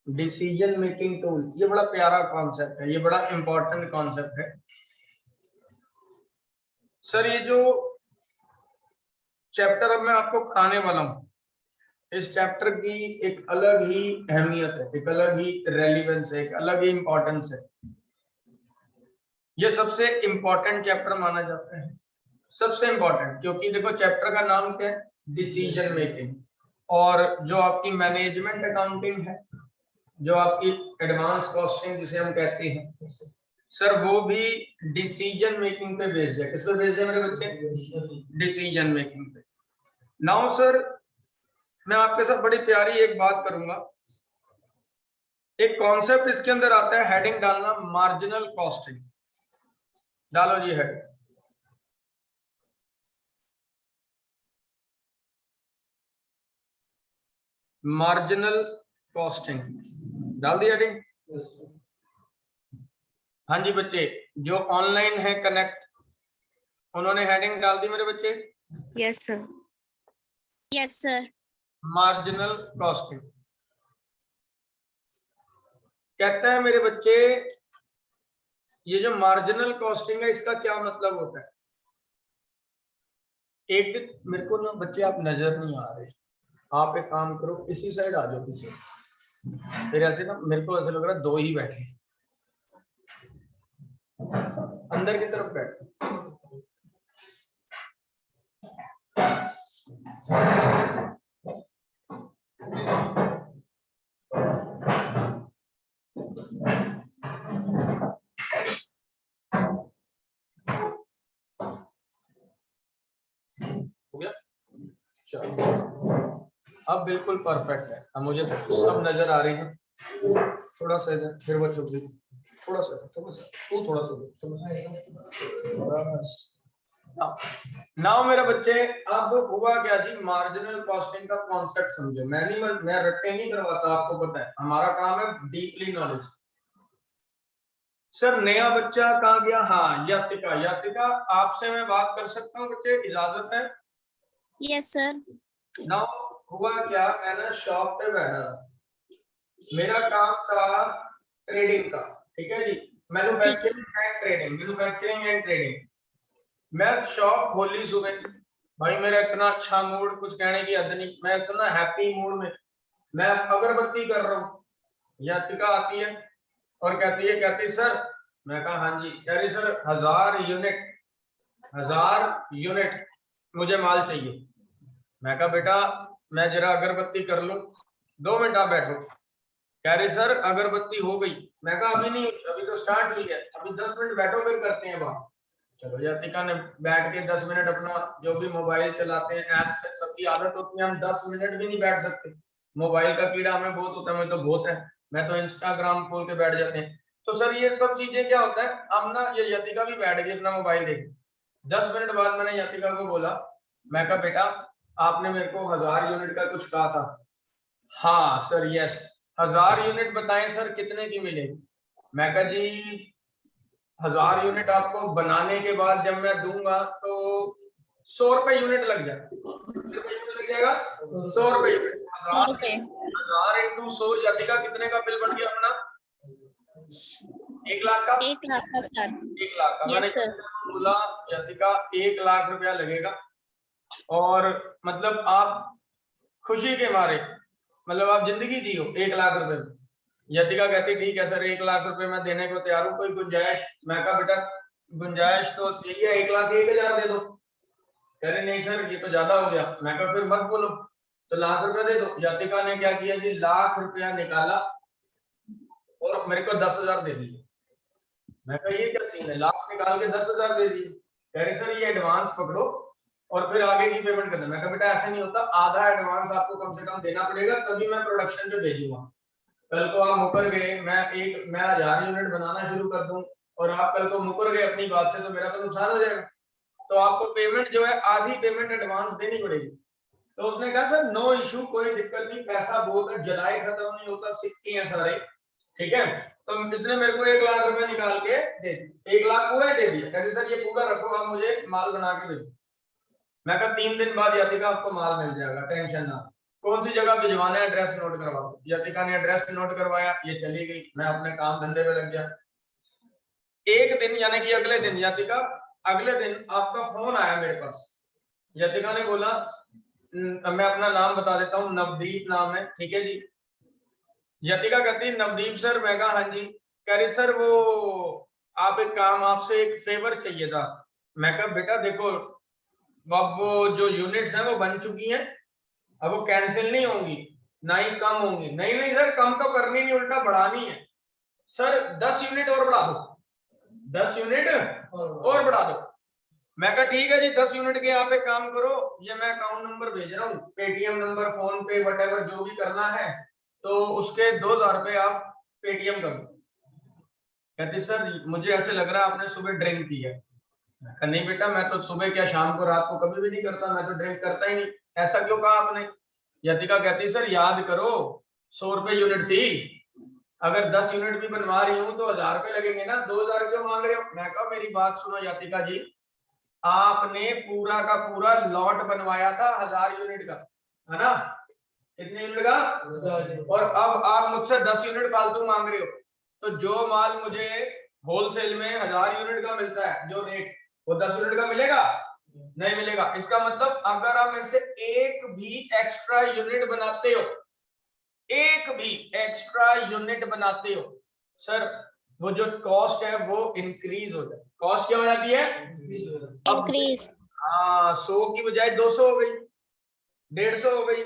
Decision making tool, ये बड़ा प्यारा कॉन्सेप्ट है, ये बड़ा इंपॉर्टेंट कॉन्सेप्ट है सर। ये जो चैप्टर अब मैं आपको कराने वाला हूँ, इस चैप्टर की एक अलग ही अहमियत है, एक अलग ही रेलिवेंस है, एक अलग ही इंपॉर्टेंस है। ये सबसे इंपॉर्टेंट चैप्टर माना जाता है, सबसे इंपॉर्टेंट, क्योंकि देखो चैप्टर का नाम क्या है, डिसीजन मेकिंग। और जो आपकी मैनेजमेंट अकाउंटिंग है, जो आपकी एडवांस कॉस्टिंग जिसे हम कहते हैं सर, वो भी डिसीजन मेकिंग पे बेस्ड है। किस पे बेस्ड है मेरे बच्चे? डिसीजन मेकिंग पे। नाउ सर, मैं आपके साथ बड़ी प्यारी एक बात करूंगा। एक कॉन्सेप्ट इसके अंदर आता है, हेडिंग डालना मार्जिनल कॉस्टिंग। डालो जी हेड। मार्जिनल कॉस्टिंग डाल दी हेडिंग? हाँ जी बच्चे, जो ऑनलाइन है कनेक्ट, उन्होंने हेडिंग डाल दी मेरे बच्चे? Yes sir. Yes sir. Marginal costing कहता है मेरे बच्चे, ये जो मार्जिनल कॉस्टिंग है इसका क्या मतलब होता है? एक दिन मेरे को ना बच्चे आप नजर नहीं आ रहे, आप एक काम करो, इसी साइड आ जाओ पीछे, फिर ऐसे ना मेरे को ऐसा लग रहा है दो ही बैठे, अंदर की तरफ बैठो। हो गया? चलो अब बिल्कुल परफेक्ट है, अब मुझे सब नजर आ रही है। थोड़ा सा इधर, फिर वो चुप गई, थोड़ा सा तू थोड़ा सा बस। नाउ मेरे बच्चे, अब हुआ क्या जी, मार्जिनल कॉस्टिंग का कॉन्सेप्ट समझो। मैं रट्टे नहीं करवाता, आपको पता है हमारा काम है डीपली नॉलेज। सर नया बच्चा कहाँ गया? हाँ, यातिका। यातिका, आपसे मैं बात कर सकता हूँ बच्चे, इजाजत है? Yes sir. नाउ हुआ क्या, मैं ना शॉप पे बैठा था, मेरा काम था ट्रेडिंग का, ठीक है जी, मैन्युफैक्चरिंग एंड ट्रेडिंग। मैं शॉप खोली सुबह, भाई मेरा इतना अच्छा मूड, कुछ कहने की हद नहीं, मैं इतना हैप्पी मूड में, मैं अगरबत्ती कर रहा हूँ। यातिका आती है और कहती सर, मैं कहा हाँ जी, कह रही सर 1000 यूनिट मुझे माल चाहिए। मैं कहा बेटा मैं जरा अगरबत्ती कर लूं, 2 मिनट आप बैठो। कह रही सर अगरबत्ती हो गई। मैं कहा अभी नहीं, अभी तो स्टार्ट हुई है, अभी 10 मिनट बैठो फिर करते हैं बात। चलो यातिका ने बैठ के 10 मिनट अपना जो भी मोबाइल चलाते हैं, ऐसे सबकी आदत होती है, हम 10 मिनट भी नहीं बैठ सकते, मोबाइल का कीड़ा हमें बहुत होता है, मैं तो बहुत है, मैं तो इंस्टाग्राम खोल के बैठ जाते हैं। तो सर ये सब चीजें क्या होता है, अब ना ये यातिका भी बैठ गई अपना मोबाइल देख। 10 मिनट बाद मैंने यातिका को बोला, मैं कहा बेटा आपने मेरे को 1000 यूनिट का कुछ कहा था। हाँ सर यस, 1000 यूनिट बताएं सर कितने की मिलेगी? मैं कहा जी 1000 यूनिट आपको बनाने के बाद जब मैं दूंगा तो 100 रुपए यूनिट लग जाएगा। 100 रुपए यूनिट, 1000 इंटू 100, यातिका कितने का बिल बन गया अपना? 1 लाख का। 1 लाख का सर। 1 लाख का। मैंने बोला यातिका 1 लाख रुपया लगेगा, और मतलब आप खुशी के मारे, मतलब आप जिंदगी जियो 1 लाख रुपए में। यातिका कहती ठीक है सर 1 लाख रुपए मैं देने को तैयार हूँ, कोई गुंजाइश? मैं कहा बेटा गुंजाइश तो यही है, 1,01,000 दे दो। कह रहे नहीं सर ये तो ज्यादा हो गया। मैं कहा फिर मत बोलो, तो लाख रुपया दे दो। यातिका ने क्या किया जी, लाख रुपया निकाला और मेरे को 10,000 दे दिए। मैं कहा ये क्या सीन है, लाख निकाल के 10,000 दे दिए। कह रहे सर ये एडवांस पकड़ो और फिर आगे की पेमेंट करना। मैं कहा बेटा ऐसे नहीं होता, आधा एडवांस आपको कम से कम देना पड़ेगा, तभी मैं प्रोडक्शन पे भेजूंगा। कल को आप मुकर गए, मैं 1000 यूनिट बनाना शुरू कर दूं और आप कल को मुकर गए अपनी बात से, तो मेरा तो नुकसान हो जाएगा। तो आपको पेमेंट जो है आधी पेमेंट एडवांस देनी पड़ेगी। तो उसने कहा सर नो इशू, कोई दिक्कत नहीं, पैसा बहुत है, जलाए खत्म नहीं होता, सिक्के हैं सारे, ठीक है। तो इसने मेरे को 1 लाख रुपए निकाल के दे दिए, 1 लाख पूरा ही दे दिया। कहते सर ये पूरा रखो, आप मुझे माल बना के भेजो। मैं कहा 3 दिन बाद यातिका आपको माल मिल जाएगा, टेंशन ना। कौन सी जगह भिजवाना है, एड्रेस नोट करवा दो। यतिका ने एड्रेस नोट करवाया, ये चली गई, मैं अपने काम धंधे में लग गया। एक दिन यानी कि अगले दिन यतिका, अगले दिन आपका फोन आया मेरे पास। यतिका ने बोला, मैं अपना नाम बता देता हूँ, नवदीप नाम है, ठीक है जी। यतिका कहती है नवदीप सर, मैं कहा हाँ जी। कह रही सर वो आप एक काम, आपसे एक फेवर चाहिए था। मैं कहा बेटा देखो, अब वो जो यूनिट्स हैं वो बन चुकी हैं, अब वो कैंसिल नहीं होंगी, ना ही कम होंगी। नहीं नहीं सर, कम तो करनी नहीं, उल्टा बढ़ानी है। सर 10 यूनिट और बढ़ा दो, 10 यूनिट और बढ़ा दो। मैं कहा ठीक है जी, 10 यूनिट के आप एक काम करो, ये मैं अकाउंट नंबर भेज रहा हूँ, पेटीएम नंबर, फोन पे, वटेवर जो भी करना है, तो उसके 2000 रुपए आप पेटीएम कर दो। कहती सर मुझे ऐसे लग रहा है आपने सुबह ड्रिंक की है। मैं कहा नहीं बेटा, मैं तो सुबह क्या शाम को रात को कभी भी नहीं करता, मैं तो ड्रिंक करता ही नहीं। ऐसा क्यों कहा आपने? यतिका कहती सर याद करो, 100 रुपए यूनिट थी, अगर 10 यूनिट भी बनवा रही हूँ तो 1000 रुपए लगेंगे ना, 2000 क्यों मांग रहे हो? मैं कहा मेरी बात सुनो यतिका जी, आपने पूरा का पूरा लॉट बनवाया था 1000 यूनिट का, है ना? कितने यूनिट का? और अब आप मुझसे 10 यूनिट फालतू मांग रहे हो। तो जो माल मुझे होलसेल में 1000 यूनिट का मिलता है जो रेट, वो 10 यूनिट का मिलेगा? नहीं मिलेगा। इसका मतलब अगर आप मेरे से एक भी एक्स्ट्रा यूनिट बनाते हो, एक भी एक्स्ट्रा यूनिट बनाते हो, सर वो जो कॉस्ट है वो इंक्रीज हो जाए। कॉस्ट क्या हो जाती है? इंक्रीज। हाँ, 100 की बजाय 200 हो गई, 150 हो गई,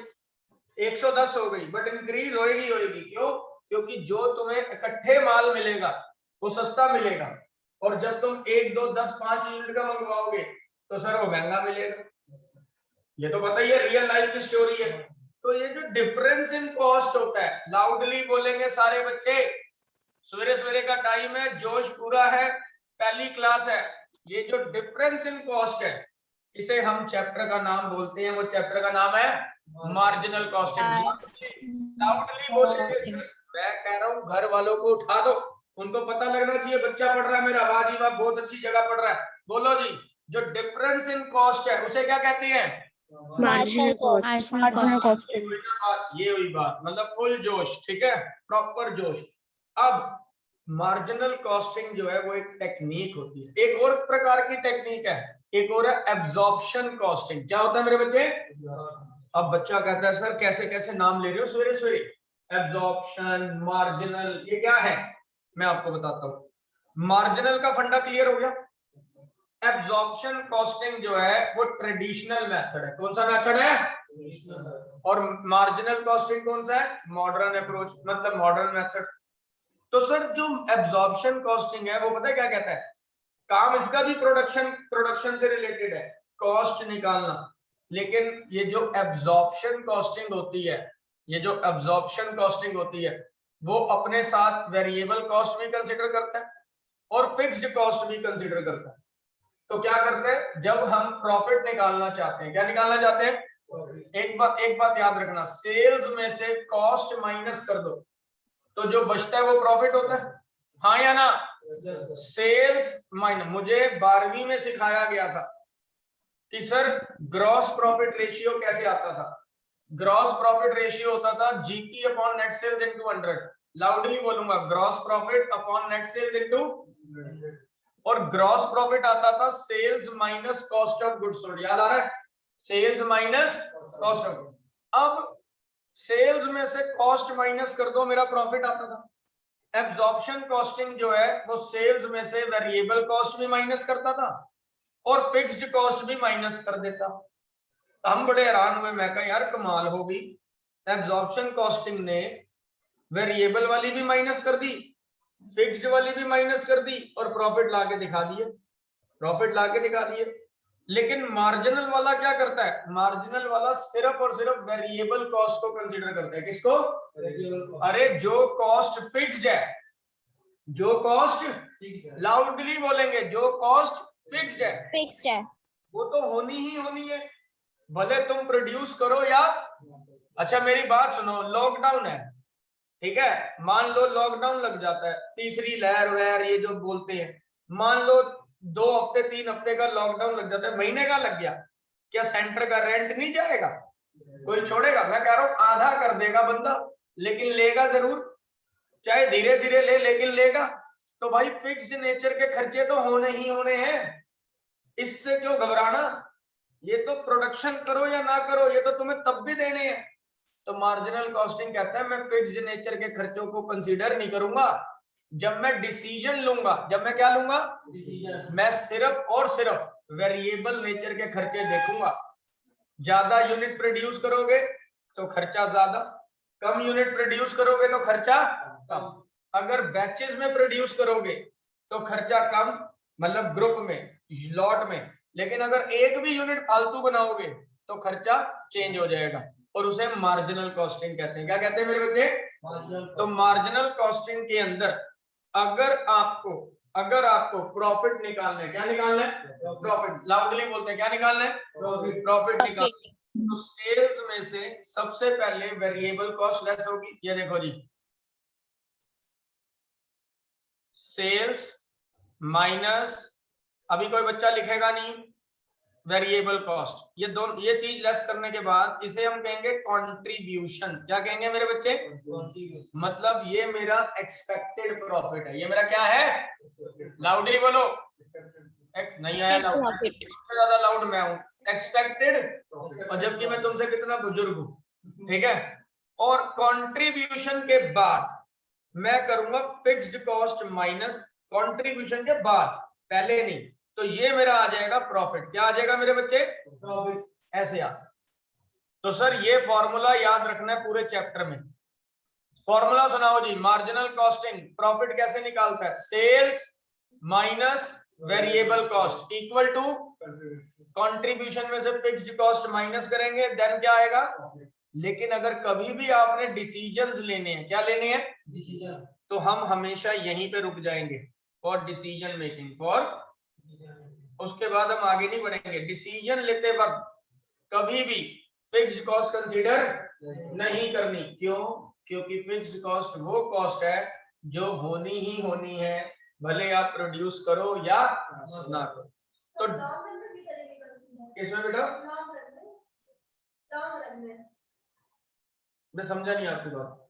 110 हो गई, बट इंक्रीज होएगी होएगी। क्यों? क्योंकि जो तुम्हें इकट्ठे माल मिलेगा वो सस्ता मिलेगा, और जब तुम 1 2 10 5 यूनिट का मंगवाओगे तो सर वो महंगा मिलेगा। ये तो पता ही है, रियल लाइफ की स्टोरी है। तो ये जो डिफरेंस इन कॉस्ट होता है, लाउडली बोलेंगे सारे बच्चे, सवेरे सवेरे का टाइम है, जोश पूरा है, पहली क्लास है। ये जो डिफरेंस इन कॉस्ट है, इसे हम चैप्टर का नाम बोलते हैं, वो चैप्टर का नाम है मार्जिनल कॉस्टिंग। लाउडली बोलेंगे, मैं कह रहा हूँ घर वालों को उठा दो, उनको पता लगना चाहिए बच्चा पढ़ रहा है मेरा, वाह जी वाह, बहुत अच्छी जगह पढ़ रहा है। बोलो जी, जो डिफरेंस इन कॉस्ट है उसे क्या कहते हैं? Marginal cost. ये हुई बात, मतलब फुल जोश, ठीक है, प्रॉपर जोश। अब मार्जिनल कॉस्टिंग जो है वो एक टेक्निक होती है, एक और प्रकार की टेक्निक है, एक और है एब्जॉर्प्शन कॉस्टिंग। क्या होता है मेरे बच्चे? अब बच्चा कहता है सर कैसे कैसे नाम ले रहे हो सवेरे सवेरे, एब्जॉर्प्शन, मार्जिनल, ये क्या है? मैं आपको बताता हूँ। मार्जिनल का फंडा क्लियर हो गया। एब्जॉर्प्शन कॉस्टिंग जो है वो ट्रेडिशनल मेथड है। कौन सा मेथड है? और मार्जिनल कॉस्टिंग कौन सा है? मॉडर्न अप्रोच, मतलब मॉडर्न मेथड। तो सर जो एब्जॉर्प्शन कॉस्टिंग है वो पता है क्या कहता है? काम इसका भी प्रोडक्शन से रिलेटेड है, कॉस्ट निकालना। लेकिन ये जो एब्जॉर्प्शन कॉस्टिंग होती है, ये जो एब्जॉर्प्शन कॉस्टिंग होती है, वो अपने साथ वेरिएबल कॉस्ट भी कंसीडर करता है और फिक्स्ड कॉस्ट भी कंसीडर करता है। तो क्या करते हैं, जब हम प्रॉफिट निकालना चाहते हैं, क्या निकालना चाहते हैं? एक बात याद रखना, सेल्स में से कॉस्ट माइनस कर दो तो जो बचता है वो प्रॉफिट होता है, हाँ या ना? सेल्स माइनस, मुझे 12वीं में सिखाया गया था कि सर ग्रॉस प्रॉफिट रेशियो कैसे आता था। ग्रॉस प्रॉफिट रेशियो होता था GP upon net sales into 100। Loudly बोलूंगा, gross profit upon net sales into, और ग्रॉस प्रॉफिट आता था sales minus cost of goods sold. याद आ रहा है? Sales minus cost of. अब सेल्स में से कॉस्ट माइनस कर दो, मेरा प्रॉफिट आता था। एब्जॉर्प्शन कॉस्टिंग जो है वो सेल्स में से वेरिएबल कॉस्ट भी माइनस करता था और फिक्स्ड कॉस्ट भी माइनस कर देता। हम बड़े हैरान हुए, मैं कहा यार कमाल हो गई, एब्जॉर्प्शन कॉस्टिंग ने वेरिएबल वाली भी माइनस कर दी, फिक्स्ड वाली भी माइनस कर दी, और प्रॉफिट लाके दिखा दिए, प्रॉफिट लाके दिखा दिए। लेकिन मार्जिनल वाला क्या करता है? मार्जिनल वाला सिर्फ और सिर्फ वेरिएबल कॉस्ट को कंसीडर करता है। किसको? अरे जो कॉस्ट फिक्स्ड है, जो कॉस्ट, लाउडली बोलेंगे, जो कॉस्ट फिक्स्ड है, फिक्स्ड है, वो तो होनी ही होनी है, भले तुम प्रोड्यूस करो या। अच्छा मेरी बात सुनो, लॉकडाउन है, ठीक है, मान लो लॉकडाउन लग जाता है, तीसरी लहर वहर ये जो बोलते हैं, मान लो 2 हफ्ते 3 हफ्ते का लॉकडाउन लग जाता है, महीने का लग गया, क्या सेंटर का रेंट नहीं जाएगा? कोई छोड़ेगा? मैं कह रहा हूं आधा कर देगा बंदा, लेकिन लेगा जरूर, चाहे धीरे धीरे ले, लेकिन लेगा। तो भाई फिक्स्ड नेचर के खर्चे तो होने ही होने हैं, इससे क्यों घबराना? ये तो प्रोडक्शन करो या ना करो, ये तो तुम्हें तब भी देने हैं। तो मार्जिनल कॉस्टिंग कहता है मैं फिक्स्ड नेचर के खर्चों को कंसीडर नहीं करूंगा। जब मैं डिसीजन लूंगा, जब मैं क्या लूंगा? डिसीजन। मैं सिर्फ और सिर्फ वेरिएबल नेचर के खर्चे देखूंगा। ज्यादा यूनिट प्रोड्यूस करोगे तो खर्चा ज्यादा, कम यूनिट प्रोड्यूस करोगे तो खर्चा कम। अगर बैचेस में प्रोड्यूस करोगे तो खर्चा कम, मतलब ग्रुप में, लॉट में, लेकिन अगर एक भी यूनिट फालतू बनाओगे तो खर्चा चेंज हो जाएगा, और उसे मार्जिनल कॉस्टिंग कहते हैं। क्या कहते हैं मेरे बच्चे? तो मार्जिनल कॉस्टिंग के अंदर अगर आपको प्रॉफिट निकालना है, क्या निकालना है? प्रॉफिट। लाउडली बोलते हैं, क्या निकालना है? प्रॉफिट निकालना। तो सेल्स में से सबसे पहले वेरिएबल कॉस्ट लेस होगी। ये देखो जी, सेल्स माइनस, अभी कोई बच्चा लिखेगा नहीं, वेरिएबल कॉस्ट, ये चीज लेस करने के बाद इसे हम कहेंगे कंट्रीब्यूशन। क्या कहेंगे मेरे बच्चे? मतलब ये मेरा एक्सपेक्टेड प्रॉफिट है। ये मेरा क्या है? लाउडली बोलो। नहीं आया लाउड, सबसे ज्यादा लाउड मैं हूं। एक्सपेक्टेड, और जबकि मैं तुमसे कितना बुजुर्ग हूं, ठीक है। और कंट्रीब्यूशन के बाद मैं करूंगा फिक्स्ड कॉस्ट माइनस कंट्रीब्यूशन के बाद, पहले नहीं। तो ये मेरा आ जाएगा प्रॉफिट। क्या आ जाएगा मेरे बच्चे? प्रॉफिट। ऐसे आ। तो सर ये फॉर्मूला याद रखना है पूरे चैप्टर में। फॉर्मूला सुनाओ जी। मार्जिनल कॉस्टिंग प्रॉफिट कैसे निकालता है? Sales minus variable cost equal to contribution में से फिक्स्ड कॉस्ट माइनस करेंगे, देन क्या आएगा? लेकिन अगर कभी भी आपने डिसीजंस लेने हैं, क्या लेने हैं? डिसीजन, तो हम हमेशा यहीं पे रुक जाएंगे, फॉर डिसीजन मेकिंग, फॉर। उसके बाद हम आगे नहीं बढ़ेंगे। डिसीजन लेते वक्त कभी भी फिक्स्ड कॉस्ट कंसीडर नहीं करनी। क्यों? क्योंकि फिक्स्ड कॉस्ट वो कॉस्ट है जो होनी ही होनी है, भले आप प्रोड्यूस करो या ना करो। तो इसमें बेटा मैं समझा नहीं आपकी बात।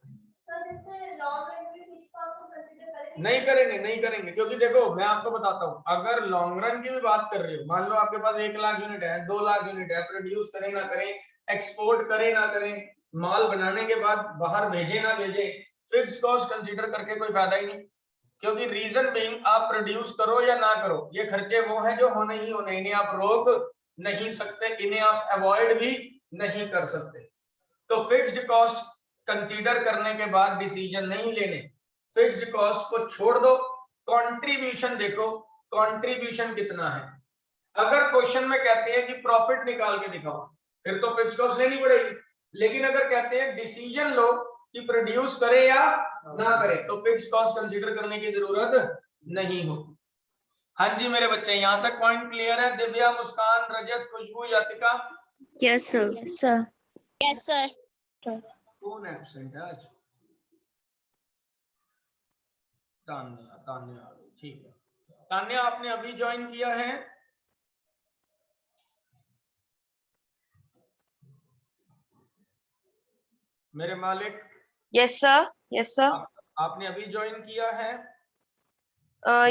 नहीं करेंगे, नहीं करेंगे, क्योंकि देखो मैं आपको बताता हूँ, अगर लॉन्ग रन की भी बात कर रहे हो, मान लो आपके पास 1 लाख यूनिट है, 2 लाख यूनिट है, प्रोड्यूस करें ना करें, एक्सपोर्ट करें ना करें, माल बनाने के बाद बाहर भेजे ना भेजे, फिक्स्ड कॉस्ट कंसीडर करके कोई फायदा ही नहीं। क्योंकि रीजन बीइंग आप प्रोड्यूस करो या ना करो, ये खर्चे वो हैं जो होने ही होने, इन्हें आप रोक नहीं सकते, इन्हें आप अवॉइड भी नहीं कर सकते। तो फिक्स्ड कॉस्ट कंसीडर करने के बाद डिसीजन नहीं लेने, फिक्स्ड कॉस्ट को छोड़ दो, कंट्रीब्यूशन देखो, कंट्रीब्यूशन कितना है। अगर क्वेश्चन में कहते हैं कि प्रॉफिट निकाल के दिखाओ, फिर तो फिक्स्ड कॉस्ट लेनी पड़ेगी। लेकिन अगर कहते हैं डिसीजन लो कि प्रोड्यूस करे या ना करे, तो फिक्स्ड कॉस्ट कंसीडर करने की जरूरत नहीं होगी। हाँ जी मेरे बच्चे, यहाँ तक पॉइंट क्लियर है? Divya, Muskan, Rajat, Khushboo, Yatika? Yes sir. Yes sir. Yes sir. कौन एब्सेंट है आज? तान्या, तान्या आ गई, ठीक है। तान्या आपने अभी ज्वाइन किया है? मेरे मालिक? Yes sir, yes sir. आपने अभी ज्वाइन किया है?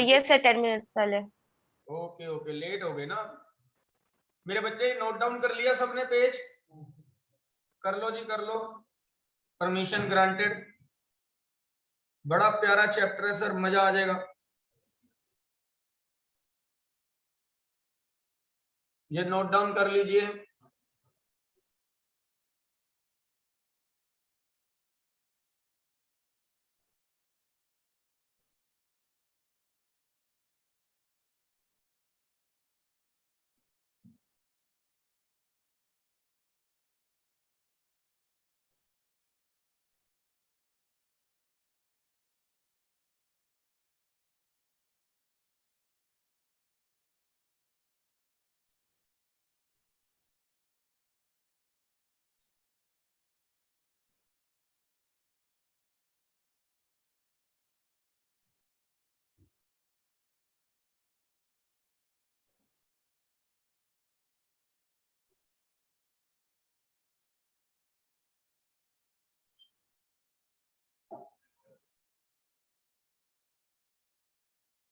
यस सर, 10 मिनट्स पहले। ओके ओके, लेट हो गए ना मेरे बच्चे। नोट डाउन कर लिया सबने पेज? कर लो जी, कर लो। Permission granted. बड़ा प्यारा चैप्टर है सर, मजा आ जाएगा। ये नोट डाउन कर लीजिए।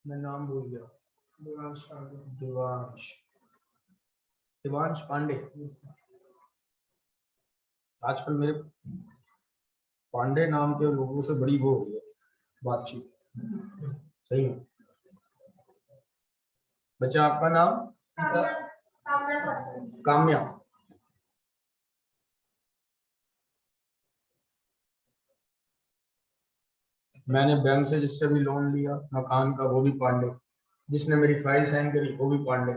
मैं नाम भूल गया। दिवांश पांडे। आजकल मेरे पांडे नाम के लोगों से बड़ी वो हो गई है बातचीत। सही है बच्चा, आपका नाम? काम्या। मैंने बैंक से जिससे भी लोन लिया मकान का वो भी पांडे, जिसने मेरी फाइल साइन करी वो भी पांडे।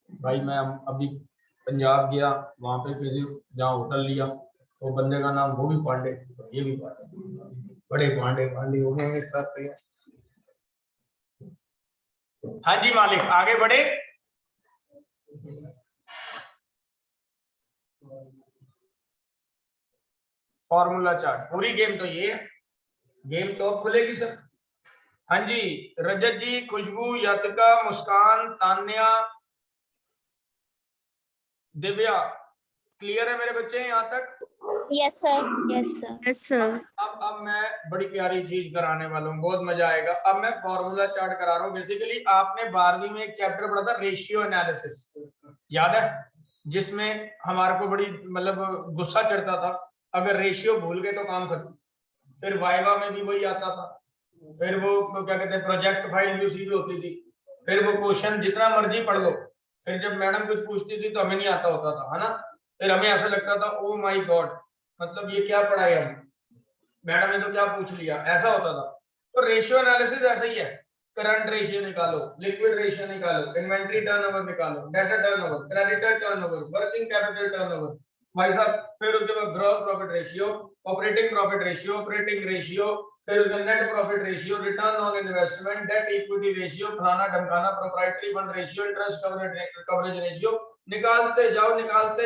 भाई मैं अभी पंजाब गया, वहां पे किसी जहाँ होटल लिया वो बंदे का नाम वो भी पांडे, ये भी पांडे। बड़े पांडे पांडे हो गए एक साथ पे। हाँ जी मालिक, आगे बढ़े। फॉर्मूला चार्ट, पूरी गेम तो ये है, गेम तो अब खुलेगी सर। हाँ जी, रजत जी, खुशबू, यतिका, मुस्कान, तान्या, दिव्या, क्लियर है मेरे बच्चे यहाँ तक? Yes sir. Yes sir. Yes, sir. अब मैं बड़ी प्यारी चीज कराने वाला हूँ, बहुत मजा आएगा। अब मैं फॉर्मूला चार्ट करा रहा हूँ। बेसिकली आपने 12वीं में एक चैप्टर पढ़ा था रेशियो एनालिसिस, याद है? जिसमें हमारे को बड़ी मतलब गुस्सा चढ़ता था अगर रेशियो भूल गए तो काम खत्म। फिर वाइवा में भी वही आता था, फिर वो क्या कहते हैं प्रोजेक्ट फाइल भी उसी की होती थी, फिर वो क्वेश्चन जितना मर्जी पढ़ लो, फिर जब मैडम कुछ पूछती थी तो हमें नहीं आता होता था, है ना? फिर हमें ऐसा लगता था ओ माय गॉड, मतलब ये क्या पढ़ाई हम, मैडम ने तो क्या पूछ लिया, ऐसा होता था। तो रेशियो एनालिसिस ऐसा ही है, करंट रेशियो निकालो, लिक्विड रेशियो निकालो, इन्वेंटरी टर्नओवर निकालो, debtor turnover, creditor turnover, working capital turnover, भाई साहब। फिर उसके बाद gross profit ratio, operating profit ratio, operating ratio, फिर उसका net profit ratio, return on investment, debt equity ratio, फलाना ढमकाना, proprietary fund ratio, interest coverage ratio, निकालते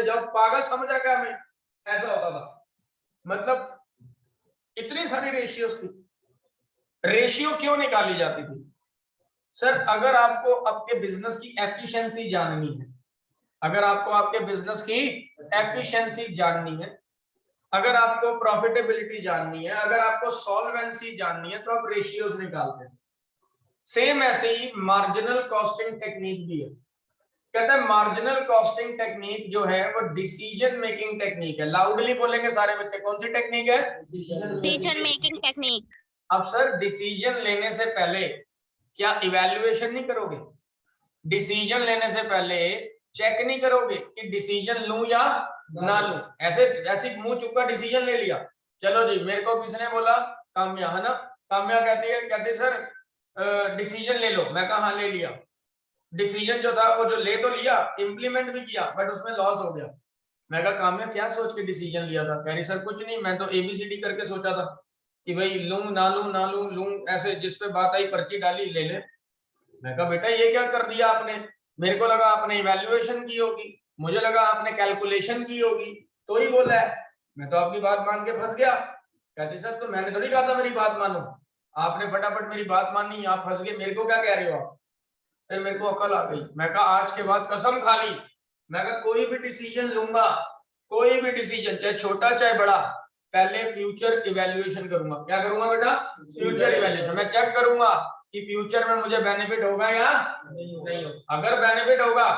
जाओ, पागल समझ रखा है हमें, ऐसा होता था। मतलब इतनी सारी रेशियोस थी। रेशियो क्यों निकाली जाती थी सर? अगर आपको आपके बिजनेस की एफिशिएंसी जाननी है, अगर आपको आपके बिजनेस की एफिशिएंसी जाननी है, अगर आपको प्रॉफिटेबिलिटी जाननी है, अगर आपको सॉल्वेंसी जाननी है, तो आप रेशियोज निकालते हैं। सेम ऐसे ही मार्जिनल कॉस्टिंग टेक्निक भी है। कहते हैं मार्जिनल कॉस्टिंग टेक्निक जो है वो डिसीजन मेकिंग टेक्निक है। लाउडली बोलेंगे सारे बच्चे, कौन सी टेक्निक है? Decision making technique. अब सर डिसीजन लेने से पहले क्या इवैल्यूएशन नहीं करोगे? डिसीजन लेने से पहले चेक नहीं करोगे कि डिसीजन लूं या ना लूं? ऐसे ऐसे मुंह चुका डिसीजन ले लिया, चलो जी। मेरे को किसने बोला? काम्या, है ना? काम्या कहती सर डिसीजन ले लो। मैं कहा हाँ ले लिया। डिसीजन जो था वो जो ले तो लिया, इंप्लीमेंट भी किया, बट उसमें लॉस हो गया। मैं कहा काम्या क्या सोच के डिसीजन लिया था? कह रही सर कुछ नहीं, मैं तो एबीसीडी करके सोचा था कि भाई लूं ना लूं ना लूं लूं, ऐसे जिस पे बात आई पर्ची डाली ले ले। मैं कहा बेटा ये क्या कर दिया आपने? मेरे को लगा आपने इवैल्यूएशन की होगी, मुझे लगा आपने कैलकुलेशन की होगी, तो ही बोला है। मैं तो आपकी बात मान के फंस गया। कहते सर तो मैंने थोड़ी कहा था मेरी बात मानो, आपने फटाफट मेरी बात मानी, आप फंस गए, मेरे को क्या कह रहे हो आप? फिर मेरे को अकल आ गई। मैं कहा आज के बाद कसम खा ली, मैं कहा कोई भी डिसीजन लूंगा, कोई भी डिसीजन चाहे छोटा चाहे बड़ा, पहले फ्यूचर इवैल्यूएशन करूंगा। क्या करूंगा बेटा? Future evaluation. मैं चेक करूंगा कि फ्यूचर में मुझे बेनिफिट होगा या नहीं होगा। अगर बेनिफिट होगा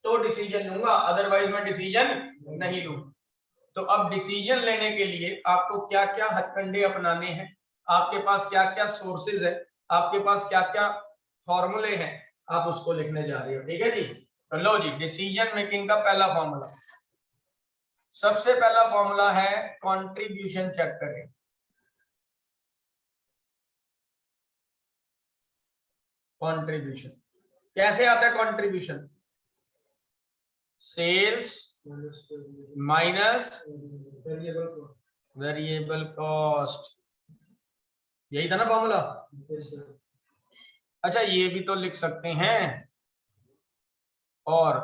तो डिसीजन लूंगा, अदरवाइज मैं डिसीजन नहीं लूंगा। तो अब डिसीजन लेने के लिए आपको क्या क्या हथकंडे अपनाने हैं, आपके पास क्या क्या सोर्सेज है, आपके पास क्या क्या फॉर्मूले हैं, आप उसको लिखने जा रहे हो। ठीक है जी? तो लो जी, डिसीजन मेकिंग का पहला फॉर्मूला, सबसे पहला फॉर्मूला है कंट्रीब्यूशन। चेक करें कंट्रीब्यूशन कैसे आता है। Contribution sales minus variable cost, यही था ना फॉर्मूला? अच्छा ये भी तो लिख सकते हैं, और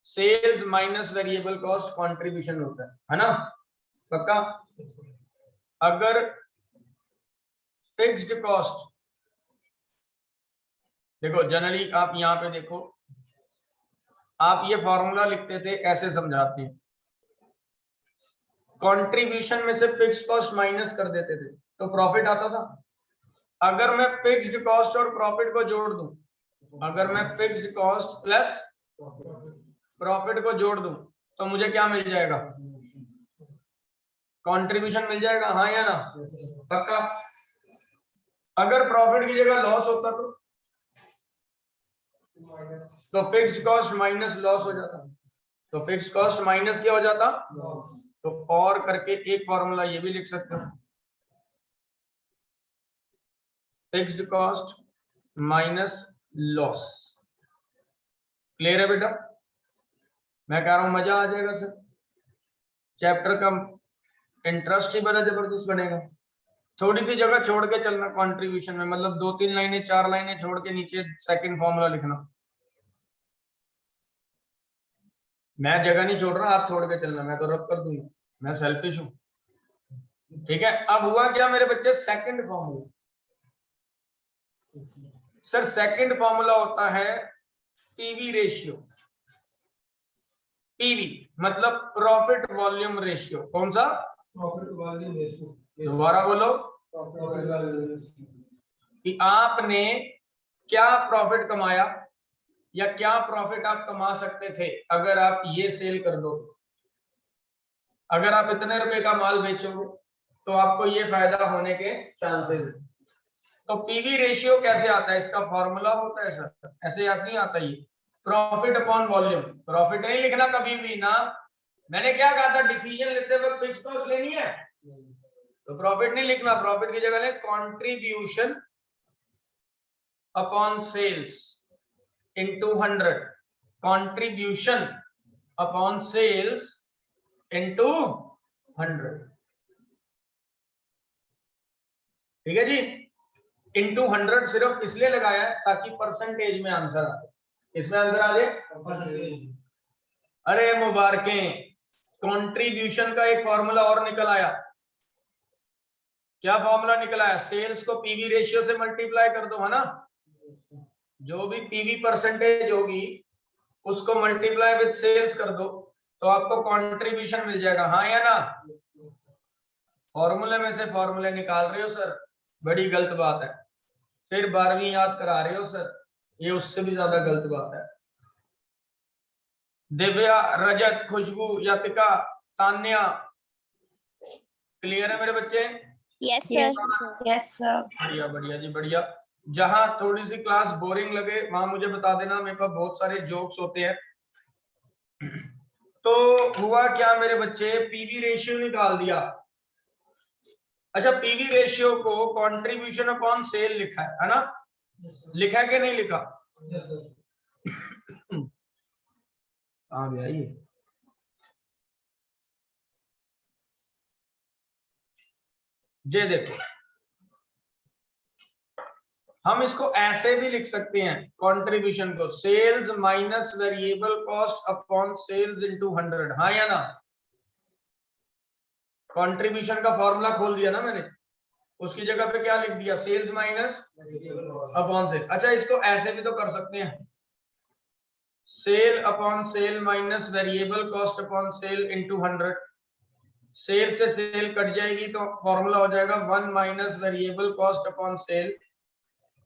sales minus variable cost contribution होता है ना? पक्का? अगर फिक्स्ड कॉस्ट, देखो जनरली आप यहां पे देखो, आप ये फॉर्मूला लिखते थे ऐसे समझाते हैं, कंट्रीब्यूशन में से फिक्स्ड कॉस्ट माइनस कर देते थे तो प्रॉफिट आता था। अगर मैं फिक्स्ड कॉस्ट और प्रॉफिट को जोड़ दूं, अगर मैं फिक्स्ड कॉस्ट प्लस प्रॉफिट को जोड़ दूं तो मुझे क्या मिल जाएगा? कंट्रीब्यूशन मिल जाएगा, हाँ या ना? पक्का। अगर प्रॉफिट की जगह लॉस होता तो फिक्स्ड कॉस्ट माइनस लॉस हो जाता, तो फिक्स्ड कॉस्ट माइनस क्या हो जाता? तो और करके एक फॉर्मूला ये भी लिख सकते हो, fixed cost minus loss. Clear है बेटा? मैं कह रहा हूं मजा आ जाएगा सर, चैप्टर का इंटरेस्ट ही बड़ा जबरदस्त बनेगा। थोड़ी सी जगह छोड़ के चलना कंट्रीब्यूशन में, मतलब 2-3 लाइनें 4 लाइनें छोड़ के नीचे सेकंड फॉर्मूला लिखना। मैं जगह नहीं छोड़ रहा, आप छोड़ के चलना, मैं तो रब कर दूंगा, मैं सेल्फिश हूं। ठीक है, अब हुआ क्या मेरे बच्चे? Second formula. Sir second formula होता है पीवी रेशियो। पीवी मतलब प्रॉफिट वॉल्यूम रेशियो। कौन सा? Profit volume ratio. दोबारा बोलो कि आपने क्या प्रॉफिट कमाया या क्या प्रॉफिट आप कमा सकते थे अगर आप ये सेल कर दो। अगर आप इतने रुपए का माल बेचोगे तो आपको ये फायदा होने के चांसेस। तो पीवी रेशियो कैसे आता है? इसका फॉर्मूला होता है सर, ऐसे याद नहीं आता ये, प्रॉफिट अपॉन वॉल्यूम। प्रॉफिट नहीं लिखना कभी भी ना। मैंने क्या कहा था? डिसीजन लेते वक्त फिक्स्ड कॉस्ट लेनी है तो प्रॉफिट नहीं लिखना, प्रॉफिट की जगह ले contribution upon sales into 100, contribution upon sales into 100। ठीक है जी, into 100 सिर्फ इसलिए लगाया है ताकि परसेंटेज में आंसर आ जाए। इसमें आंसर आ जाए। अरे मुबारकें, कंट्रीब्यूशन का एक फॉर्मूला और निकल आया। क्या फॉर्मूला निकल आया? सेल्स को पीवी रेशियो से मल्टीप्लाई कर दो, है ना? जो भी पीवी परसेंटेज होगी उसको मल्टीप्लाई विद सेल्स कर दो तो आपको कंट्रीब्यूशन मिल जाएगा, हाँ या ना? फॉर्मूले में से फॉर्मूले निकाल रहे हो सर, बड़ी गलत बात है। फिर 12वीं याद करा रहे हो सर, ये उससे भी ज्यादा गलत बात है। दिव्या, रजत, खुशबू, यतिका, तान्या, क्लियर है मेरे बच्चे? Yes, sir. Yes, sir. बढ़िया बढ़िया जी बढ़िया। जहां थोड़ी सी क्लास बोरिंग लगे वहां मुझे बता देना, मेरे पास बहुत सारे जोक्स होते हैं। तो हुआ क्या मेरे बच्चे? पीवी रेशियो निकाल दिया। अच्छा, पीवी रेशियो को कंट्रीब्यूशन अपॉन सेल लिखा है ना? लिखा है कि नहीं लिखा? आ गया ये। जे देखो, हम इसको ऐसे भी लिख सकते हैं कंट्रीब्यूशन को, sales minus variable cost upon sales into 100, हाँ या ना? कंट्रीब्यूशन का फॉर्मूला खोल दिया ना मैंने, उसकी जगह पे क्या लिख दिया? Sales minus upon sale. अच्छा, इसको ऐसे भी तो कर सकते हैं, sale upon sale minus variable cost upon sale into 100। Sale से सेल कट जाएगी तो फॉर्मूला हो जाएगा 1 minus variable cost upon sale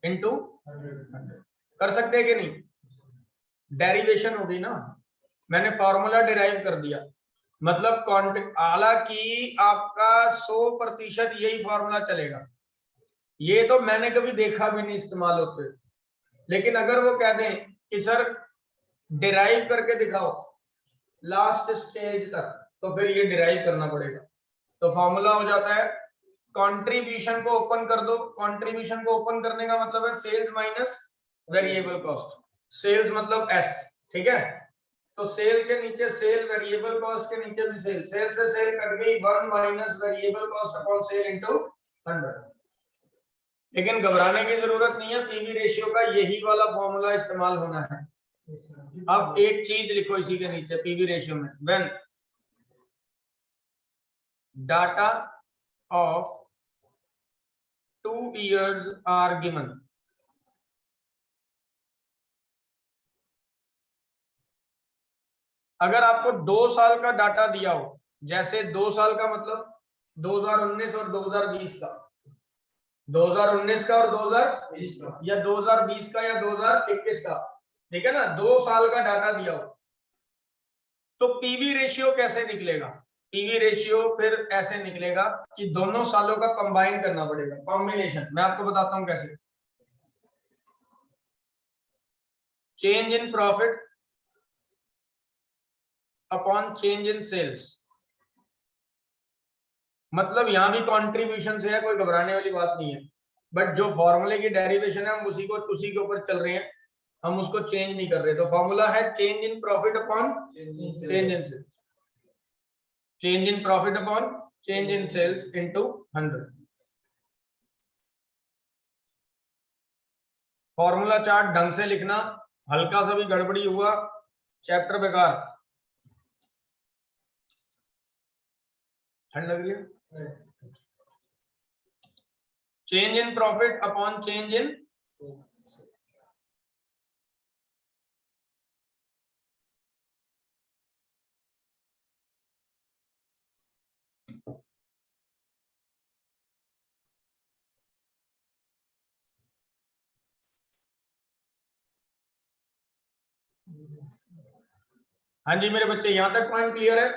into 100। कर सकते हैं कि नहीं? डेरिवेशन होगी ना, मैंने फॉर्मूला डिराइव कर दिया, मतलब हालांकि आपका 100% यही फॉर्मूला चलेगा। ये तो मैंने कभी देखा भी नहीं इस्तेमाल होते, लेकिन अगर वो कह दें कि सर डिराइव करके दिखाओ लास्ट स्टेज तक, तो फिर ये डिराइव करना पड़ेगा। तो फॉर्मूला हो जाता है, कंट्रीब्यूशन को ओपन कर दो। कंट्रीब्यूशन को ओपन करने का मतलब है sales minus variable cost. Sales मतलब एस, ठीक है? तो सेल के नीचे सेल, वेरिएबल कॉस्ट के नीचे भी सेल, सेल से सेल कट गई, 1 minus variable cost upon sale into 100। लेकिन घबराने की जरूरत नहीं है, पीवी रेशियो का यही वाला फॉर्मूला इस्तेमाल होना है। अब एक चीज लिखो इसी के नीचे पीवी रेशियो में, when data of 2 years are given, अगर आपको 2 साल का डाटा दिया हो जैसे 2 साल का मतलब 2019 और 2020 का, 2019 का और 2020 का, या 2020 का या 2021 का, ठीक है ना, 2 साल का डाटा दिया हो, तो पीवी रेशियो कैसे निकलेगा? पीवी रेशियो फिर ऐसे निकलेगा कि दोनों सालों का कंबाइन करना पड़ेगा, कॉम्बिनेशन। मैं आपको बताता हूं कैसे। Change in profit upon change in sales, मतलब यहां भी कंट्रीब्यूशन से है, कोई घबराने वाली बात नहीं है, बट जो फॉर्मूले की डेरिवेशन है हम उसी के ऊपर चल रहे हैं, हम उसको चेंज नहीं कर रहे। तो फॉर्मूला है change in profit upon change in sales, change in profit upon change in sales into 100। Formula chart ढंग से लिखना, हल्का सा भी गड़बड़ी हुआ चैप्टर बेकार। ठंड लग रही है? Change in profit upon change in, हाँ जी मेरे बच्चे, यहां तक पॉइंट क्लियर है?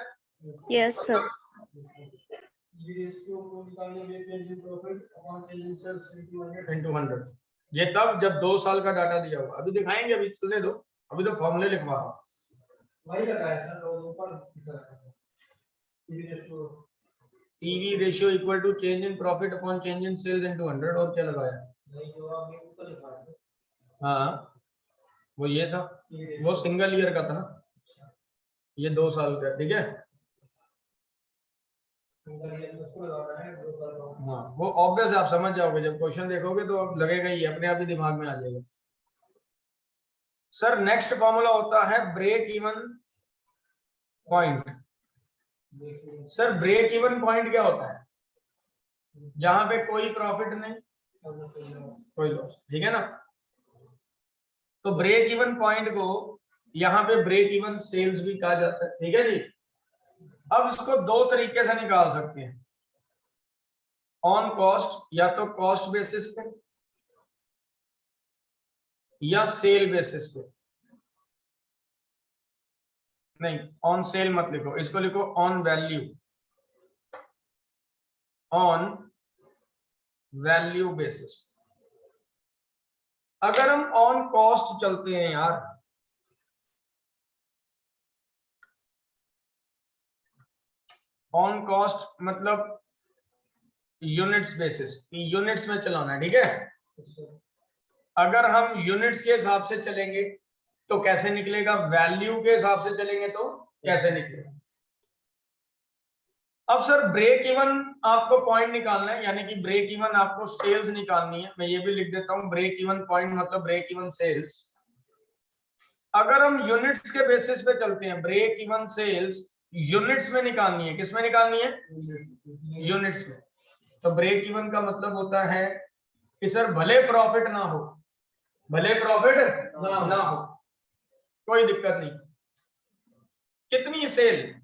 Yes, sir. को निकालने में change in profit upon change in sales into 100 into 100, ये तब जब 2 साल का डाटा दिया होगा। अभी दिखाएंगे, अभी चलने दो, अभी तो फॉर्मूले लिखवा रहा हूं। वही लगाया सर, और ऊपर लिखा है PV ratio equal to change in profit upon change in sales into 100, और क्या लगाया? नहीं, जो आपने ऊपर लिखा है हाँ वो ये था, वो सिंगल ईयर का था, ये 2 साल का, ठीक है। उसको लगाना है 2 साल का। हाँ वो ऑब्वियस, आप समझ जाओगे जब क्वेश्चन देखोगे तो अब लगेगा ही, अपने आप ही दिमाग में आ जाएगा। सर नेक्स्ट फॉर्मूला होता है break even point. Sir break even point क्या होता है? जहां पे कोई प्रॉफिट नहीं, कोई लॉस, ठीक है ना। तो ब्रेक इवन पॉइंट को यहाँ पे ब्रेक इवन सेल्स भी कहा जाता है, ठीक है जी। अब इसको 2 तरीके से निकाल सकते हैं, ऑन कॉस्ट, या तो कॉस्ट बेसिस पे या सेल बेसिस पे। नहीं, ऑन सेल मत लिखो, इसको लिखो on value, on value basis. अगर हम ऑन कॉस्ट चलते हैं यार, ऑन कॉस्ट मतलब यूनिट्स बेसिस, यूनिट्स में चलाना है, ठीक है। अगर हम यूनिट्स के हिसाब से चलेंगे तो कैसे निकलेगा, वैल्यू के हिसाब से चलेंगे तो कैसे निकलेगा। अब सर ब्रेक इवन आपको पॉइंट निकालना है, यानी कि ब्रेक इवन आपको सेल्स निकालनी है। मैं ये भी लिख देता हूं, ब्रेक इवन पॉइंट मतलब ब्रेक इवन सेल्स। अगर हम यूनिट्स के बेसिस पे चलते हैं, ब्रेक इवन सेल्स यूनिट्स में निकालनी है, किसमें निकालनी है? यूनिट्स में। तो ब्रेक इवन का मतलब होता है कि सर भले प्रॉफिट ना हो, भले प्रॉफिट ना हो, कोई दिक्कत नहीं, कितनी सेल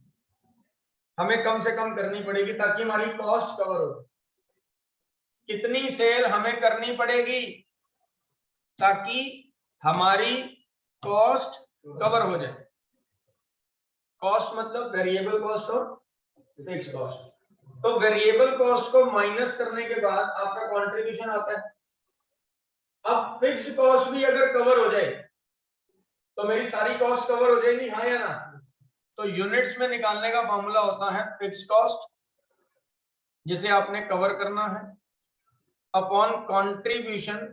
हमें कम से कम करनी पड़ेगी ताकि हमारी कॉस्ट कवर हो। कितनी सेल हमें करनी पड़ेगी ताकि हमारी कॉस्ट कवर हो जाए। कॉस्ट मतलब वेरिएबल कॉस्ट और फिक्स कॉस्ट। तो वेरिएबल कॉस्ट को माइनस करने के बाद आपका कंट्रीब्यूशन आता है। अब फिक्स्ड कॉस्ट भी अगर कवर हो जाए तो मेरी सारी कॉस्ट कवर हो जाएगी, हाँ या ना। तो यूनिट्स में निकालने का फॉर्मूला होता है फिक्स कॉस्ट, जिसे आपने कवर करना है, upon contribution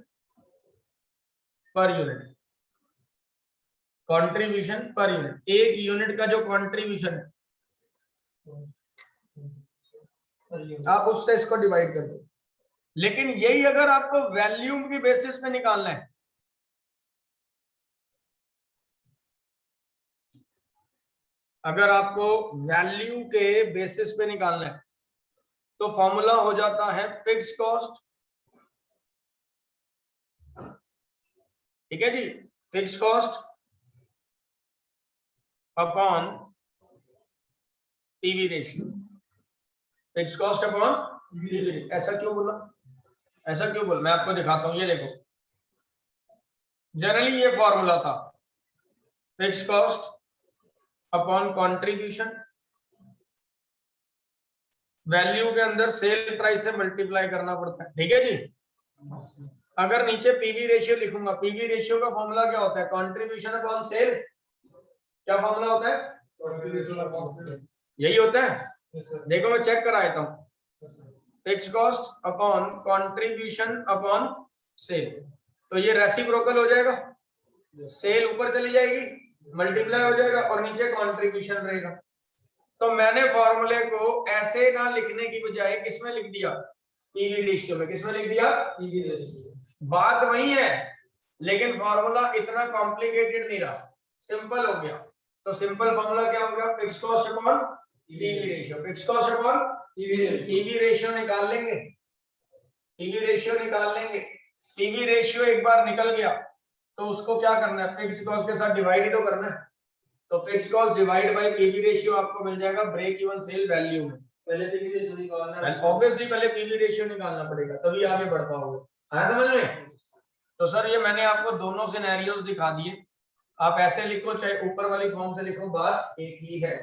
per unit. Contribution per unit, एक यूनिट का जो कंट्रीब्यूशन है आप उससे इसको डिवाइड कर दो। लेकिन यही अगर आपको वैल्यूम की बेसिस पे निकालना है, अगर आपको वैल्यू के बेसिस पे निकालना है तो फॉर्मूला हो जाता है फिक्स कॉस्ट, ठीक है जी, fix cost upon PV ratio, fix cost upon PV ratio. ऐसा क्यों बोला, ऐसा क्यों बोला, मैं आपको दिखाता हूं। ये देखो, जनरली ये फॉर्मूला था, fix cost upon contribution, value के अंदर सेल प्राइस से मल्टीप्लाई करना पड़ता है, ठीक है जी। अगर नीचे पीवी रेशियो लिखूंगा, पीवी रेशियो का फॉर्मूला क्या होता है, कंट्रीब्यूशन अपॉन सेल। क्या फॉर्मूला होता है, यही होता है। देखो मैं चेक करा देता हूं, fix cost upon contribution upon sale, तो ये रेसिप्रोकल हो जाएगा, सेल ऊपर चली जाएगी, मल्टीप्लाई हो जाएगा और नीचे कंट्रीब्यूशन रहेगा। तो मैंने फॉर्मूले को ऐसे ना लिखने की बजाय किसमें लिख दिया, पीवी रेशियो में। किसमें लिख दिया, पीवी रेशियो। बात वही है, लेकिन फॉर्मूला इतना कॉम्प्लिकेटेड नहीं रहा, सिंपल हो गया। तो सिंपल फॉर्मूला क्या हो गया, fix cost upon PV ratio, fix cost upon PV ratio निकाल लेंगे, पीवी रेशियो निकाल लेंगे। पीवी रेशियो एक बार निकल गया तो उसको क्या करना है, फिक्स कॉस्ट के साथ डिवाइड ही तो करना है। तो fix cost divide by PV ratio आपको मिल जाएगा ब्रेक इवन सेल वैल्यू में। पहले पीवी रेशियो निकालना है, ऑब्वियसली पहले पीवी रेशियो निकालना पड़ेगा, तभी आगे बढ़ पाओगे। आया समझ में। तो सर ये मैंने आपको दोनों सिनेरियोस दिखा दिए, आप ऐसे लिखो चाहे ऊपर वाली फॉर्म से लिखो, बात एक ही है।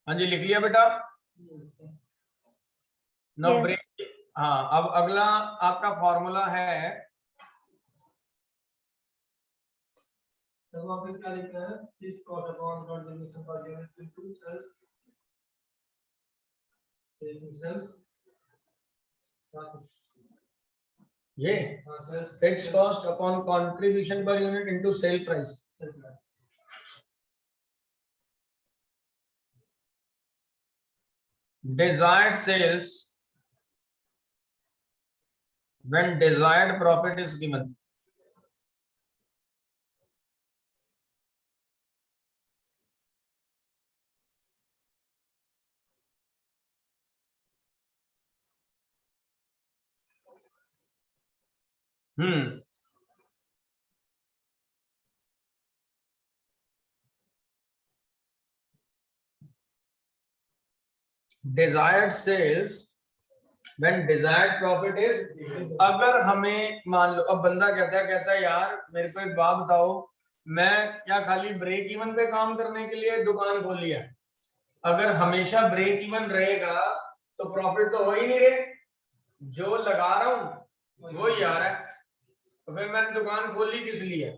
हाँ जी लिख लिया बेटा, नो ब्रेक। हाँ अब अगला आपका फॉर्मूला है, तो वहाँ पे क्या लिखा है, fix cost upon contribution per unit into sales, ये fix cost upon contribution per unit into sale price. Desired sales when desired profit is given. Desired sales when desired profit is, अगर हमें मान लो अब बंदा कहता है यार मेरे को एक बात बताओ, मैं क्या खाली ब्रेक इवन पे काम करने के लिए दुकान खोली है, अगर हमेशा ब्रेक इवन रहेगा तो प्रॉफिट तो हो ही नहीं रहे, जो लगा रहा हूं वो ही आ रहा है, तो फिर मैंने दुकान खोली किस लिए,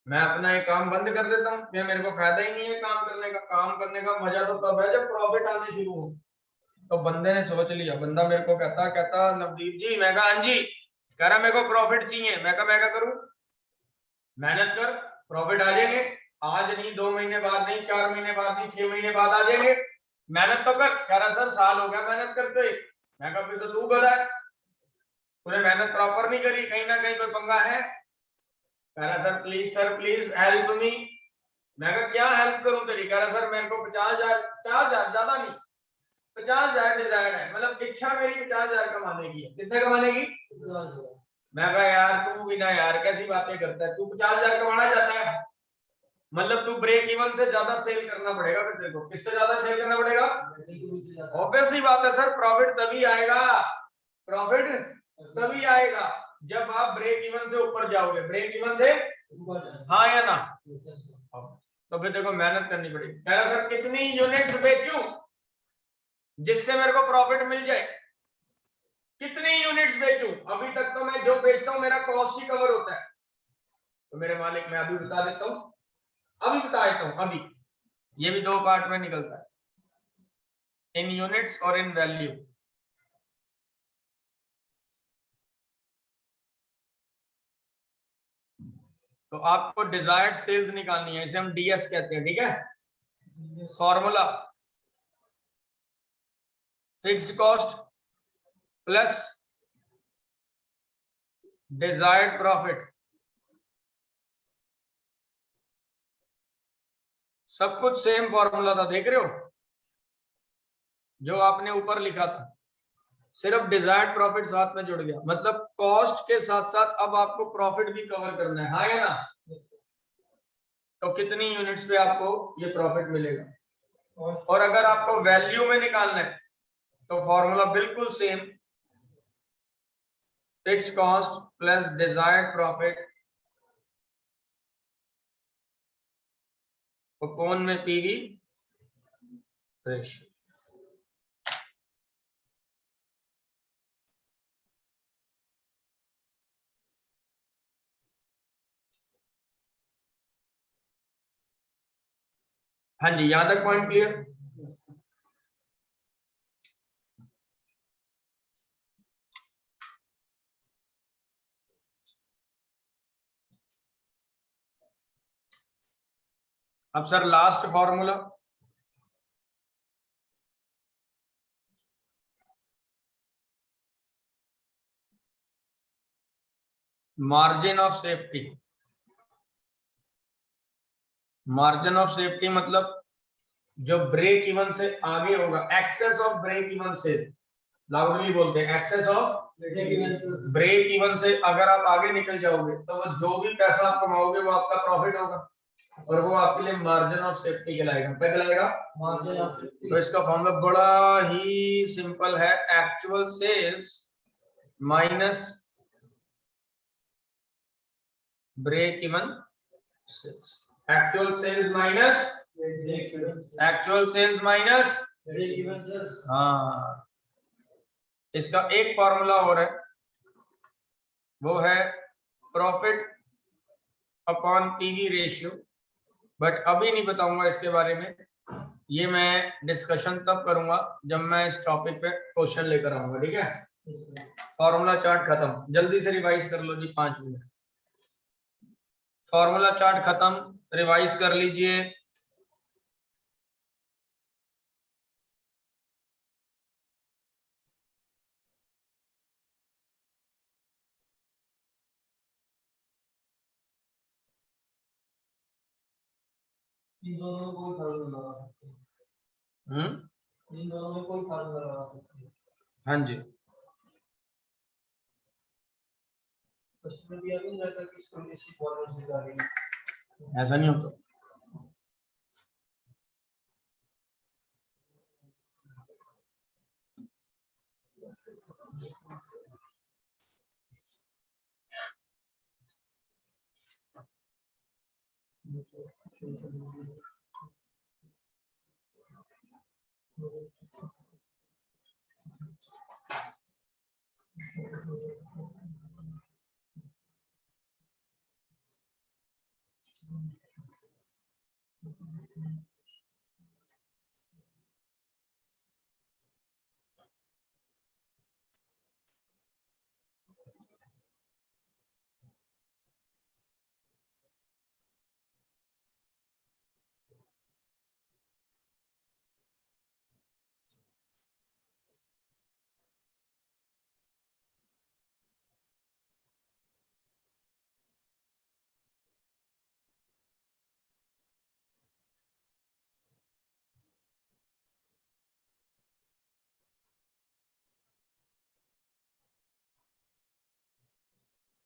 मैं अपना एक काम बंद कर देता हूँ, फिर मेरे को फायदा ही नहीं है काम करने का। काम करने का मजा तो तब है जब प्रॉफिट आने शुरू हो। तो बंदे ने सोच लिया, बंदा मेरे को कहता नवदीप जी, मैं कहा हाँ जी, कह रहा मेरे को प्रॉफिट चाहिए। मैं कहा मैं क्या करूं, मेहनत कर, प्रॉफिट आ जाएंगे, आज नहीं 2 महीने बाद नहीं, 4 महीने बाद नहीं, 6 महीने बाद आ जाएंगे, मेहनत तो कर। कह रहा सर साल हो गया मेहनत करते। मैं कहा फिर तो तू गधा है, तूने मेहनत प्रॉपर नहीं करी, कहीं ना कहीं कोई पंगा है। कह रहा सर प्लीज हेल्प मी। मैं कहा क्या हेल्प करूं तेरी। कह रहा सर मेरे को 50,000 ज्यादा नहीं, 50,000 डिजायर्ड है, मतलब इच्छा मेरी 50,000 कमाने की है। कितने कमाने की, 50,000। मैं कहा यार तू भी ना यार कैसी बातें करता है, तू 50,000 कमाना चाहता है, मतलब तू ब्रेक इवन से ज्यादा सेल करना पड़ेगा फिर तेरे को। किससे ज्यादा सेल करना पड़ेगा, ऑब्वियस सी बात है सर, प्रॉफिट तभी आएगा, प्रॉफिट तभी आएगा जब आप ब्रेक इवन से ऊपर जाओगे, ब्रेक इवन से, हाँ या ना। तो फिर देखो मेहनत करनी पड़ेगी। कह रहा सर कितनी यूनिट्स बेचूं जिससे मेरे को प्रॉफिट मिल जाए, कितनी यूनिट्स बेचूं, अभी तक तो मैं जो बेचता हूं मेरा कॉस्ट ही कवर होता है। तो मेरे मालिक मैं अभी बता देता हूं, अभी बता देता हूं, अभी ये भी 2 पार्ट में निकलता है। इन यूनिट्स और इन वैल्यू। तो आपको डिजायर्ड सेल्स निकालनी है, इसे हम डीएस कहते हैं, ठीक है। Formula fixed cost plus desired profit, सब कुछ सेम फॉर्मूला था, देख रहे हो जो आपने ऊपर लिखा था, सिर्फ डिजायर्ड प्रॉफिट साथ में जुड़ गया। मतलब कॉस्ट के साथ साथ अब आपको प्रॉफिट भी कवर करना है, हाँ या ना। तो कितनी यूनिट्स पे आपको ये प्रॉफिट मिलेगा। और अगर आपको वैल्यू में निकालना है तो फॉर्मूला बिल्कुल same, fix cost plus desired profit upon में पीवी रेशियो। हाँ जी, यहां तक पॉइंट क्लियर। अब sir last formula, margin of safety. Margin of safety मतलब जो ब्रेक इवन से आगे होगा, एक्सेस ऑफ ब्रेक इवन से, लाउडली बोलते हैं, एक्सेस ऑफ ब्रेक इवन से अगर आप आगे निकल जाओगे तो वो जो भी पैसा आप कमाओगे वो आपका प्रॉफिट होगा, और वो आपके लिए मार्जिन ऑफ सेफ्टी कहलाएगा। क्या कहलाएगा? Margin of safety. तो इसका फॉर्मूला बड़ा ही सिंपल है, actual sales minus break even sales. Actual sales minus actual sales minus break even sales. हाँ, इसका एक फॉर्मूला और है, वो है profit upon PV ratio, but अभी नहीं बताऊंगा इसके बारे में, ये मैं डिस्कशन तब करूंगा जब मैं इस टॉपिक पे क्वेश्चन लेकर आऊंगा, ठीक है। फॉर्मूला चार्ट खत्म, जल्दी से रिवाइज कर लो जी, 5 मिनट। फॉर्मूला चार्ट खत्म, रिवाइज कर लीजिए। इन दोनों में कोई फार्मूला लगा सकते हैं। इन दोनों में कोई फार्मूला लगा सकते हैं। हाँ जी, उसमें भी अभी रहता कि इसको किसी फॉर्मूला से निकालेंगे, ऐसा नहीं होता।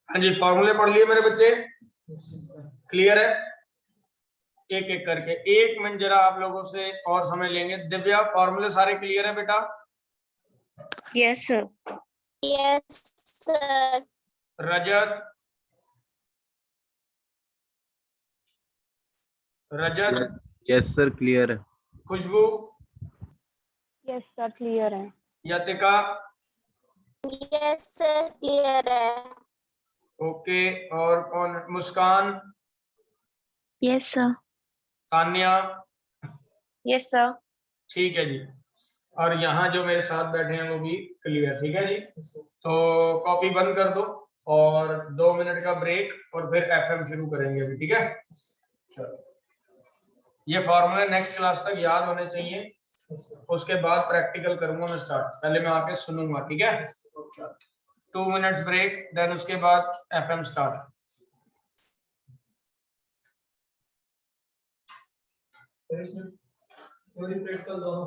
हाँ जी, फॉर्मूले पढ़ लिए मेरे बच्चे, क्लियर है? एक एक करके 1 मिनट जरा आप लोगों से और समय लेंगे। दिव्या, फॉर्मूले सारे क्लियर है बेटा? Yes, sir. Yes, sir. रजत, रजत, यस सर, क्लियर है। खुशबू, Yes, sir. Clear है। यतिका, Yes, sir. Clear है। ओके, और कौन? मुस्कान, Yes, sir. Tanya, Yes, sir. ठीक है जी। और यहाँ जो मेरे साथ बैठे हैं वो भी क्लियर, ठीक है जी। तो कॉपी बंद कर दो और 2 मिनट का ब्रेक और फिर एफएम शुरू करेंगे अभी, ठीक है। चलो, ये फॉर्मूले नेक्स्ट क्लास तक याद होने चाहिए, उसके बाद प्रैक्टिकल करूंगा मैं स्टार्ट, पहले मैं आके सुनूंगा, ठीक है। 2 मिनट्स ब्रेक, देन उसके बाद एफएम स्टार्ट। कोई प्रैक्टिकल दोनों